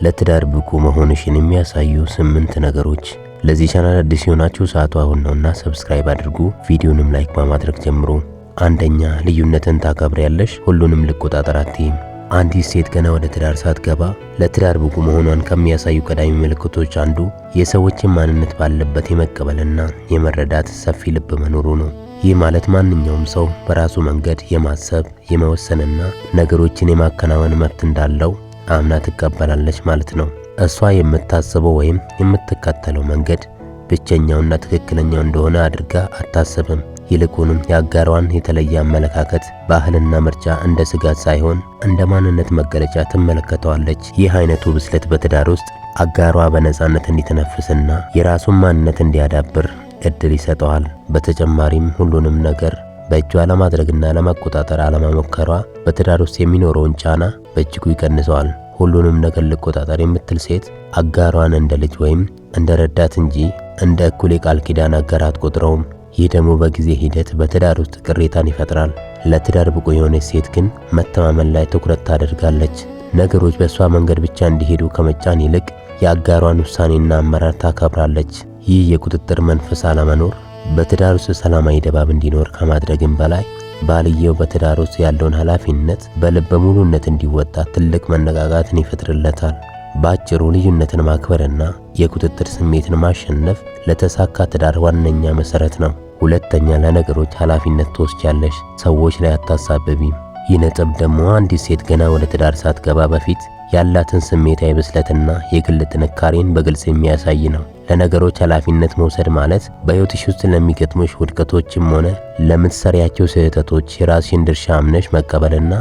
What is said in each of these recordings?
ለትዳር ብቁ መሆንሽን የሚያሳዩ 8 ነገሮች። ለዚህ ቻናል አዲስ የሆናችሁ ሰዓቱ አሁን ነውና ሰብስክራይብ አድርጉ። ቪዲዮንም ላይክ በማድረግ ጀምሩ። አንደኛ፣ ልዩነትን ታከብሪያለሽ፣ ሁሉንም ልቆጣጠር አትይም። አንዲት ሴት ገና ወደ ትዳር ሳትገባ ለትዳር ብቁ መሆኗን ከሚያሳዩ ቀዳሚ ምልክቶች አንዱ የሰዎችን ማንነት ባለበት የመቀበልና የመረዳት ሰፊ ልብ መኖሩ ነው። ይህ ማለት ማንኛውም ሰው በራሱ መንገድ የማሰብ የመወሰንና ነገሮችን የማከናወን መብት እንዳለው አምና ትቀበላለች ማለት ነው። እሷ የምታስበው ወይም የምትከተለው መንገድ ብቸኛውና ትክክለኛው እንደሆነ አድርጋ አታስብም። ይልቁንም የአጋሯን የተለየ አመለካከት፣ ባህልና ምርጫ እንደ ስጋት ሳይሆን እንደ ማንነት መገለጫ ትመለከተዋለች። ይህ አይነቱ ብስለት በትዳር ውስጥ አጋሯ በነፃነት እንዲተነፍስና የራሱን ማንነት እንዲያዳብር እድል ይሰጠዋል። በተጨማሪም ሁሉንም ነገር በእጇ ለማድረግና ለመቆጣጠር አለመሞከሯ በትዳር ውስጥ የሚኖረውን ጫና በእጅጉ ይቀንሰዋል። ሁሉንም ነገር ልቆጣጠር የምትል ሴት አጋሯን እንደ ልጅ ወይም እንደ ረዳት እንጂ እንደ እኩል የቃል ኪዳን አጋር አትቆጥረውም። ይህ ደግሞ በጊዜ ሂደት በትዳር ውስጥ ቅሬታን ይፈጥራል። ለትዳር ብቁ የሆነች ሴት ግን መተማመን ላይ ትኩረት ታደርጋለች። ነገሮች በእሷ መንገድ ብቻ እንዲሄዱ ከመጫን ይልቅ የአጋሯን ውሳኔና አመራር ታከብራለች። ይህ የቁጥጥር መንፈስ አለመኖር በትዳር ውስጥ ሰላማዊ ድባብ እንዲኖር ከማድረግም በላይ ባልየው በትዳር ውስጥ ያለውን ኃላፊነት በልበ ሙሉነት እንዲወጣ ትልቅ መነቃቃትን ይፈጥርለታል። በአጭሩ ልዩነትን ማክበርና የቁጥጥር ስሜትን ማሸነፍ ለተሳካ ትዳር ዋነኛ መሰረት ነው። ሁለተኛ፣ ለነገሮች ኃላፊነት ትወስጃለሽ፣ ሰዎች ላይ አታሳብቢም። ይህ ነጥብ ደግሞ አንዲት ሴት ገና ወደ ትዳር ሳትገባ በፊት ያላትን ስሜታዊ ብስለትና የግል ጥንካሬን በግልጽ የሚያሳይ ነው። ለነገሮች ኃላፊነት መውሰድ ማለት በሕይወትሽ ውስጥ ለሚገጥሙሽ ውድቀቶችም ሆነ ለምትሰሪያቸው ስህተቶች የራስሽን ድርሻ አምነሽ መቀበልና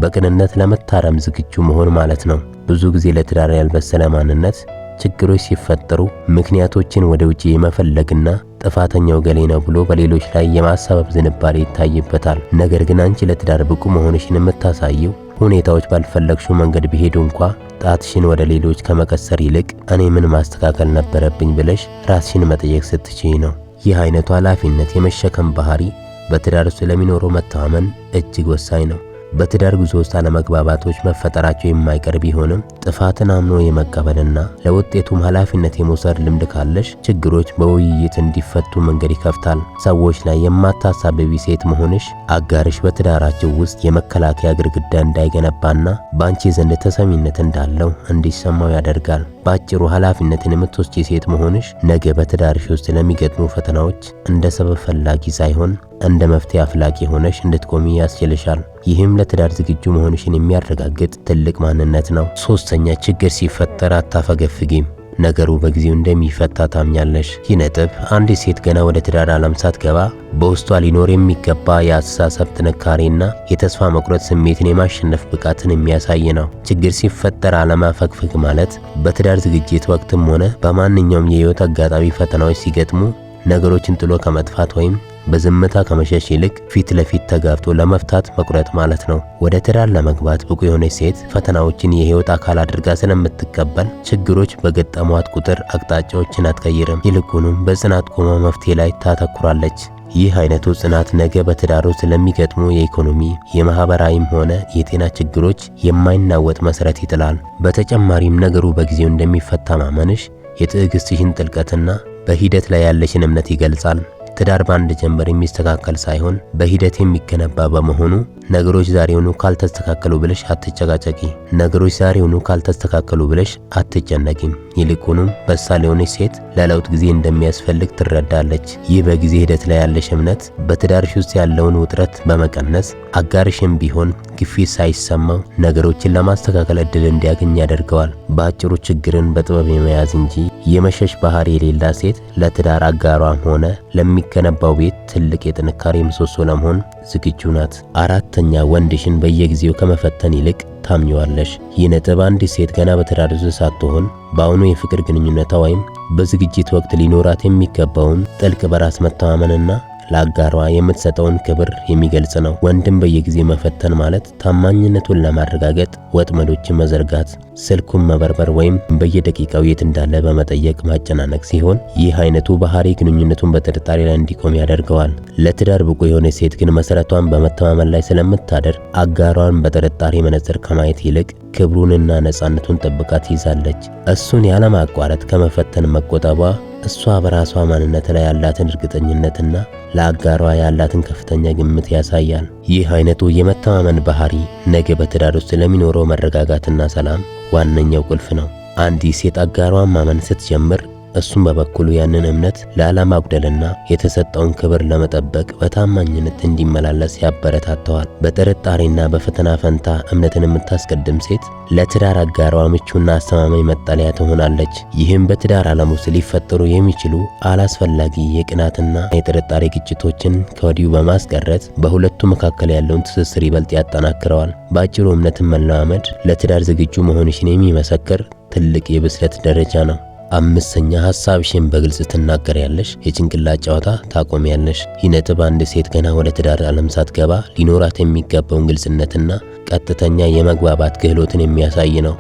በቅንነት ለመታረም ዝግጁ መሆን ማለት ነው። ብዙ ጊዜ ለትዳር ያልበሰለ ማንነት ችግሮች ሲፈጠሩ ምክንያቶችን ወደ ውጪ የመፈለግና ጥፋተኛው ገሌ ነው ብሎ በሌሎች ላይ የማሳበብ ዝንባሌ ይታይበታል። ነገር ግን አንቺ ለትዳር ብቁ መሆንሽን የምታሳየው ሁኔታዎች ባልፈለግሽው መንገድ ቢሄዱ እንኳ ጣትሽን ወደ ሌሎች ከመቀሰር ይልቅ እኔ ምን ማስተካከል ነበረብኝ ብለሽ ራስሽን መጠየቅ ስትችይ ነው። ይህ አይነቱ ኃላፊነት የመሸከም ባህሪ በትዳር ውስጥ ለሚኖረው መተማመን እጅግ ወሳኝ ነው። በትዳር ጉዞ ውስጥ አለመግባባቶች መፈጠራቸው የማይቀር ቢሆንም ጥፋትን አምኖ የመቀበልና ለውጤቱም ኃላፊነት የመውሰድ ልምድ ካለሽ ችግሮች በውይይት እንዲፈቱ መንገድ ይከፍታል። ሰዎች ላይ የማታሳብቢ ሴት መሆንሽ አጋርሽ በትዳራቸው ውስጥ የመከላከያ ግድግዳ እንዳይገነባና በአንቺ ዘንድ ተሰሚነት እንዳለው እንዲሰማው ያደርጋል። በአጭሩ ኃላፊነትን የምትወስጂ ሴት መሆንሽ ነገ በትዳርሽ ውስጥ ለሚገጥሙ ፈተናዎች እንደ ሰበብ ፈላጊ ሳይሆን እንደ መፍትሄ አፍላቂ ሆነሽ እንድትቆሚ ያስችልሻል። ይህም ለትዳር ዝግጁ መሆንሽን የሚያረጋግጥ ትልቅ ማንነት ነው። ሶስተኛ፣ ችግር ሲፈጠር አታፈገፍጊም፣ ነገሩ በጊዜው እንደሚፈታ ታምኛለሽ። ይህ ነጥብ አንዲት ሴት ገና ወደ ትዳር ዓለም ሳትገባ በውስጧ ሊኖር የሚገባ የአስተሳሰብ ጥንካሬና የተስፋ መቁረጥ ስሜትን የማሸነፍ ብቃትን የሚያሳይ ነው። ችግር ሲፈጠር አለማፈግፈግ ማለት በትዳር ዝግጅት ወቅትም ሆነ በማንኛውም የህይወት አጋጣሚ ፈተናዎች ሲገጥሙ ነገሮችን ጥሎ ከመጥፋት ወይም በዝምታ ከመሸሽ ይልቅ ፊት ለፊት ተጋፍጦ ለመፍታት መቁረጥ ማለት ነው። ወደ ትዳር ለመግባት ብቁ የሆነች ሴት ፈተናዎችን የህይወት አካል አድርጋ ስለምትቀበል ችግሮች በገጠሟት ቁጥር አቅጣጫዎችን አትቀይርም። ይልቁንም በጽናት ቆማ መፍትሄ ላይ ታተኩራለች። ይህ አይነቱ ጽናት ነገ በትዳር ውስጥ ለሚገጥሙ የኢኮኖሚ የማህበራዊም ሆነ የጤና ችግሮች የማይናወጥ መሰረት ይጥላል። በተጨማሪም ነገሩ በጊዜው እንደሚፈታ ማመንሽ የትዕግስትሽን ጥልቀትና በሂደት ላይ ያለሽን እምነት ይገልጻል። ትዳር በአንድ ጀንበር የሚስተካከል ሳይሆን በሂደት የሚገነባ በመሆኑ ነገሮች ዛሬውኑ ካልተስተካከሉ ብለሽ አትጨቃጨቂ። ነገሮች ዛሬውኑ ካልተስተካከሉ ብለሽ አትጨነቂም። ይልቁንም በሳል የሆነች ሴት ለለውጥ ጊዜ እንደሚያስፈልግ ትረዳለች። ይህ በጊዜ ሂደት ላይ ያለሽ እምነት በትዳርሽ ውስጥ ያለውን ውጥረት በመቀነስ አጋርሽም ቢሆን ግፊት ሳይሰማው ነገሮችን ለማስተካከል እድል እንዲያገኝ ያደርገዋል። በአጭሩ ችግርን በጥበብ የመያዝ እንጂ የመሸሽ ባህሪ የሌላት ሴት ለትዳር አጋሯም ሆነ ለሚገነባው ቤት ትልቅ የጥንካሬ ምሰሶ ለመሆን ዝግጁ ናት። አራተኛ፣ ወንድሽን በየጊዜው ከመፈተን ይልቅ ታምኚዋለሽ። ይህ ነጥብ አንዲት ሴት ገና በትዳር ውስጥ ሳትሆን በአሁኑ የፍቅር ግንኙነቷ ወይም በዝግጅት ወቅት ሊኖራት የሚገባውን ጥልቅ በራስ መተማመንና ለአጋሯ የምትሰጠውን ክብር የሚገልጽ ነው። ወንድም በየጊዜ መፈተን ማለት ታማኝነቱን ለማረጋገጥ ወጥመዶችን መዘርጋት፣ ስልኩን መበርበር ወይም በየደቂቃው የት እንዳለ በመጠየቅ ማጨናነቅ ሲሆን ይህ አይነቱ ባህሪ ግንኙነቱን በጥርጣሬ ላይ እንዲቆም ያደርገዋል። ለትዳር ብቁ የሆነ ሴት ግን መሰረቷን በመተማመን ላይ ስለምታደር አጋሯን በጥርጣሬ መነጽር ከማየት ይልቅ ክብሩንና ነፃነቱን ጠብቃ ትይዛለች። እሱን ያለማቋረጥ ከመፈተን መቆጠቧ እሷ በራሷ ማንነት ላይ ያላትን እርግጠኝነትና ለአጋሯ ያላትን ከፍተኛ ግምት ያሳያል። ይህ አይነቱ የመተማመን ባህሪ ነገ በትዳር ውስጥ ለሚኖረው መረጋጋትና ሰላም ዋነኛው ቁልፍ ነው። አንዲት ሴት አጋሯን ማመን ስትጀምር እሱም በበኩሉ ያንን እምነት ላለማጉደልና የተሰጠውን ክብር ለመጠበቅ በታማኝነት እንዲመላለስ ያበረታተዋል። በጥርጣሬና በፈተና ፈንታ እምነትን የምታስቀድም ሴት ለትዳር አጋሯ ምቹና አስተማማኝ መጠለያ ትሆናለች። ይህም በትዳር ዓለም ውስጥ ሊፈጠሩ የሚችሉ አላስፈላጊ የቅናትና የጥርጣሬ ግጭቶችን ከወዲሁ በማስቀረት በሁለቱ መካከል ያለውን ትስስር ይበልጥ ያጠናክረዋል። በአጭሩ እምነትን መለማመድ ለትዳር ዝግጁ መሆንሽን የሚመሰክር ትልቅ የብስለት ደረጃ ነው። አምስተኛ ሐሳብሽን በግልጽ ትናገሪያለሽ፣ የጭንቅላት ጨዋታ ታቆሚያለሽ። ይህ ነጥብ አንድ ሴት ገና ወደ ትዳር ዓለም ሳትገባ ሊኖራት የሚገባውን ግልጽነትና ቀጥተኛ የመግባባት ክህሎትን የሚያሳይ ነው።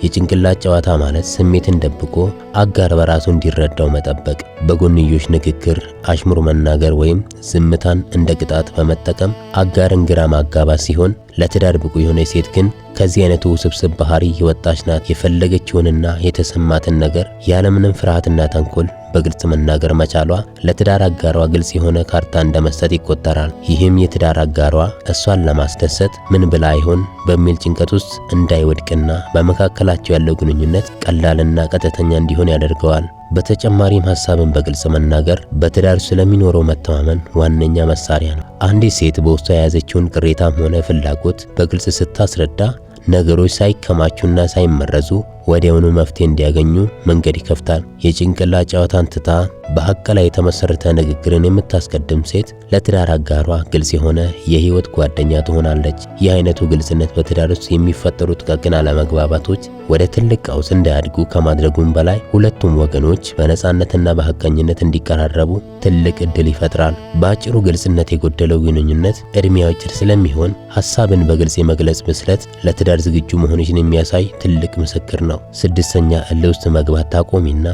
የጭንቅላት ጨዋታ ማለት ስሜትን ደብቆ አጋር በራሱ እንዲረዳው መጠበቅ፣ በጎንዮሽ ንግግር አሽሙር መናገር ወይም ዝምታን እንደ ቅጣት በመጠቀም አጋርን ግራ ማጋባት ሲሆን ለትዳር ብቁ የሆነ ሴት ግን ከዚህ አይነቱ ውስብስብ ባህሪ የወጣች ናት። የፈለገችውንና የተሰማትን ነገር ያለምንም ፍርሃትና ተንኮል በግልጽ መናገር መቻሏ ለትዳር አጋሯ ግልጽ የሆነ ካርታ እንደመስጠት ይቆጠራል። ይህም የትዳር አጋሯ እሷን ለማስደሰት ምን ብላ ይሆን በሚል ጭንቀት ውስጥ እንዳይወድቅና በመካከላቸው ያለው ግንኙነት ቀላልና ቀጥተኛ እንዲሆን ያደርገዋል። በተጨማሪም ሐሳብን በግልጽ መናገር በትዳር ስለሚኖረው መተማመን ዋነኛ መሳሪያ ነው። አንዲት ሴት በውስጧ የያዘችውን ቅሬታም ሆነ ፍላጎት በግልጽ ስታስረዳ ነገሮች ሳይከማቹና ሳይመረዙ ወዲያውኑ መፍትሄ እንዲያገኙ መንገድ ይከፍታል። የጭንቅላት ጨዋታን ትታ በሐቅ ላይ የተመሰረተ ንግግርን የምታስቀድም ሴት ለትዳር አጋሯ ግልጽ የሆነ የህይወት ጓደኛ ትሆናለች። ይህ አይነቱ ግልጽነት በትዳር ውስጥ የሚፈጠሩ ጥቃቅን አለመግባባቶች ወደ ትልቅ ቀውስ እንዳያድጉ ከማድረጉም በላይ ሁለቱም ወገኖች በነፃነትና በሐቀኝነት እንዲቀራረቡ ትልቅ እድል ይፈጥራል። በአጭሩ ግልጽነት የጎደለው ግንኙነት እድሜው አጭር ስለሚሆን ሐሳብን በግልጽ የመግለጽ ብስለት ለትዳር ዝግጁ መሆንሽን የሚያሳይ ትልቅ ምስክር ነው። ስድስተኛ እልህ ውስጥ መግባት ታቆሚና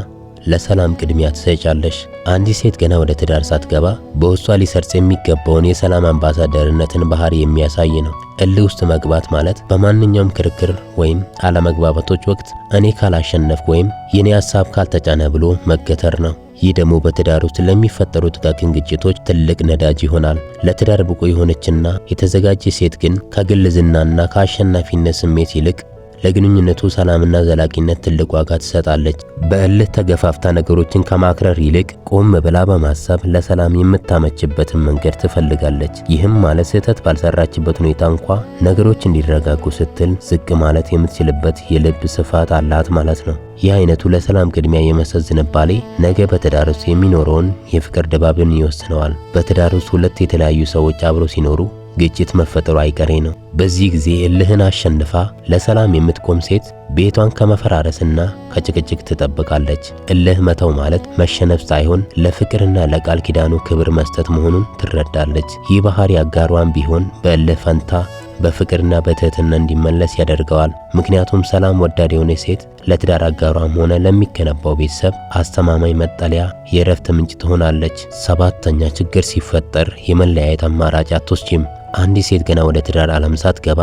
ለሰላም ቅድሚያ ትሰጫለሽ። አንዲት ሴት ገና ወደ ትዳር ሳትገባ በውስጧ ሊሰርጽ የሚገባውን የሰላም አምባሳደርነትን ባህሪ የሚያሳይ ነው። እልህ ውስጥ መግባት ማለት በማንኛውም ክርክር ወይም አለመግባባቶች ወቅት እኔ ካላሸነፍኩ ወይም የኔ ሐሳብ ካልተጫነ ብሎ መገተር ነው። ይህ ደግሞ በትዳር ውስጥ ለሚፈጠሩ ጥቃቅን ግጭቶች ትልቅ ነዳጅ ይሆናል። ለትዳር ብቁ የሆነችና የተዘጋጀች ሴት ግን ከግል ዝናና ከአሸናፊነት ስሜት ይልቅ ለግንኙነቱ ሰላምና ዘላቂነት ትልቅ ዋጋ ትሰጣለች። በእልህ ተገፋፍታ ነገሮችን ከማክረር ይልቅ ቆም ብላ በማሰብ ለሰላም የምታመችበትን መንገድ ትፈልጋለች። ይህም ማለት ስህተት ባልሰራችበት ሁኔታ እንኳ ነገሮች እንዲረጋጉ ስትል ዝቅ ማለት የምትችልበት የልብ ስፋት አላት ማለት ነው። ይህ አይነቱ ለሰላም ቅድሚያ የመስጠት ዝንባሌ ነገ በትዳር ውስጥ የሚኖረውን የፍቅር ድባብን ይወስነዋል። በትዳር ውስጥ ሁለት የተለያዩ ሰዎች አብረው ሲኖሩ ግጭት መፈጠሩ አይቀሬ ነው። በዚህ ጊዜ እልህን አሸንፋ ለሰላም የምትቆም ሴት ቤቷን ከመፈራረስና ከጭቅጭቅ ትጠብቃለች። እልህ መተው ማለት መሸነፍ ሳይሆን ለፍቅርና ለቃል ኪዳኑ ክብር መስጠት መሆኑን ትረዳለች። ይህ ባህሪ አጋሯን ቢሆን በእልህ ፈንታ በፍቅርና በትህትና እንዲመለስ ያደርገዋል። ምክንያቱም ሰላም ወዳድ የሆነ ሴት ለትዳር አጋሯም ሆነ ለሚገነባው ቤተሰብ አስተማማኝ መጠለያ፣ የእረፍት ምንጭ ትሆናለች። ሰባተኛ ችግር ሲፈጠር የመለያየት አማራጭ አትወስጂም። አንዲት ሴት ገና ወደ ትዳር ዓለም ሳትገባ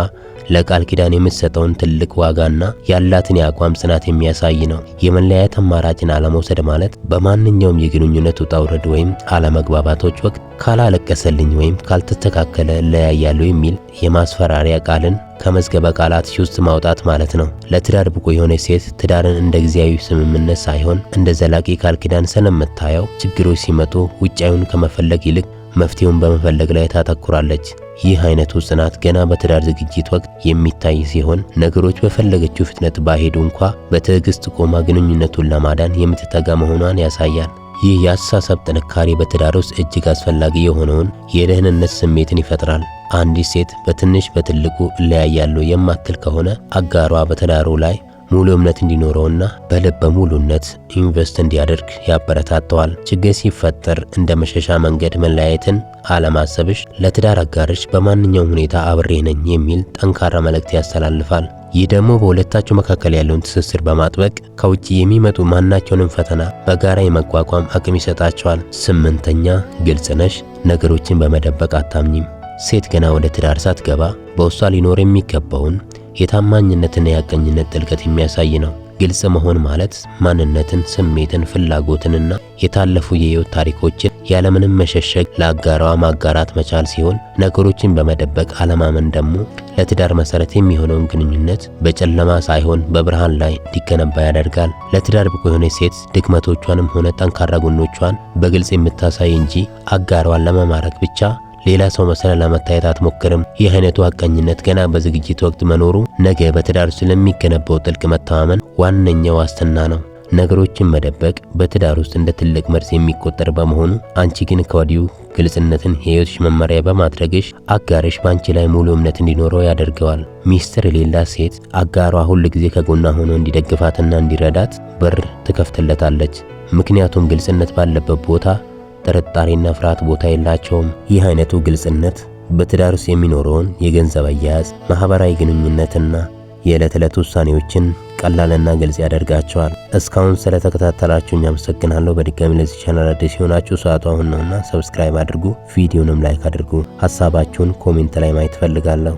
ለቃል ኪዳን የምትሰጠውን ትልቅ ዋጋና ያላትን የአቋም ጽናት የሚያሳይ ነው። የመለያየት አማራጭን አለመውሰድ ማለት በማንኛውም የግንኙነት ውጣ ውረድ ወይም አለመግባባቶች ወቅት ካላለቀሰልኝ ወይም ካልተስተካከለ እለያያለሁ የሚል የማስፈራሪያ ቃልን ከመዝገበ ቃላት ውስጥ ማውጣት ማለት ነው። ለትዳር ብቁ የሆነች ሴት ትዳርን እንደ ጊዜያዊ ስምምነት ሳይሆን እንደ ዘላቂ ቃል ኪዳን ስለምታየው ችግሮች ሲመጡ ውጫዩን ከመፈለግ ይልቅ መፍትሄውን በመፈለግ ላይ ታተኩራለች። ይህ አይነቱ ጽናት ገና በትዳር ዝግጅት ወቅት የሚታይ ሲሆን ነገሮች በፈለገችው ፍጥነት ባይሄዱ እንኳ በትዕግስት ቆማ ግንኙነቱን ለማዳን የምትተጋ መሆኗን ያሳያል። ይህ የአስተሳሰብ ጥንካሬ በትዳር ውስጥ እጅግ አስፈላጊ የሆነውን የደህንነት ስሜትን ይፈጥራል። አንዲት ሴት በትንሽ በትልቁ እለያያለሁ የማትል ከሆነ አጋሯ በትዳሩ ላይ ሙሉ እምነት እንዲኖረውና በልበ ሙሉነት ኢንቨስት እንዲያደርግ ያበረታተዋል። ችግር ሲፈጠር እንደ መሸሻ መንገድ መለያየትን አለማሰብሽ ለትዳር አጋርሽ በማንኛውም ሁኔታ አብሬ ነኝ የሚል ጠንካራ መልእክት ያስተላልፋል። ይህ ደግሞ በሁለታችሁ መካከል ያለውን ትስስር በማጥበቅ ከውጪ የሚመጡ ማናቸውንም ፈተና በጋራ የመቋቋም አቅም ይሰጣቸዋል። 8ኛ ግልጽ ነሽ፣ ነገሮችን በመደበቅ አታምኚም። ሴት ገና ወደ ትዳር ሳትገባ በውስጧ ሊኖር የሚገባውን የታማኝነትና የሐቀኝነት ጥልቀት የሚያሳይ ነው። ግልጽ መሆን ማለት ማንነትን፣ ስሜትን፣ ፍላጎትንና የታለፉ የህይወት ታሪኮችን ያለምንም መሸሸግ ለአጋሯ ማጋራት መቻል ሲሆን፣ ነገሮችን በመደበቅ አለማመን ደግሞ ለትዳር መሰረት የሚሆነውን ግንኙነት በጨለማ ሳይሆን በብርሃን ላይ እንዲገነባ ያደርጋል። ለትዳር ብቁ የሆነች ሴት ድክመቶቿንም ሆነ ጠንካራ ጎኖቿን በግልጽ የምታሳይ እንጂ አጋሯን ለመማረክ ብቻ ሌላ ሰው መሰለ ለመታየት አትሞክርም። ይህ አይነቱ ሐቀኝነት ገና በዝግጅት ወቅት መኖሩ ነገ በትዳር ውስጥ ለሚገነባው ጥልቅ መተማመን ዋነኛ ዋስትና ነው። ነገሮችን መደበቅ በትዳር ውስጥ እንደ ትልቅ መርዝ የሚቆጠር በመሆኑ አንቺ ግን ከወዲሁ ግልጽነትን የህይወትሽ መመሪያ በማድረግሽ አጋርሽ በአንቺ ላይ ሙሉ እምነት እንዲኖረው ያደርገዋል። ሚስጥር የሌላት ሴት አጋሯ ሁል ጊዜ ከጎኗ ሆኖ እንዲደግፋትና እንዲረዳት በር ትከፍትለታለች። ምክንያቱም ግልጽነት ባለበት ቦታ ጥርጣሬና ፍርሃት ቦታ የላቸውም። ይህ አይነቱ ግልጽነት በትዳር ውስጥ የሚኖረውን የገንዘብ አያያዝ፣ ማህበራዊ ግንኙነትና የዕለት ዕለት ውሳኔዎችን ቀላልና ግልጽ ያደርጋቸዋል። እስካሁን ስለተከታተላችሁኝ አመሰግናለሁ። በድጋሚ ለዚህ ቻናል አዲስ የሆናችሁ ሰዓቱ አሁን ነውና ሰብስክራይብ አድርጉ፣ ቪዲዮንም ላይክ አድርጉ። ሐሳባችሁን ኮሜንት ላይ ማየት ፈልጋለሁ።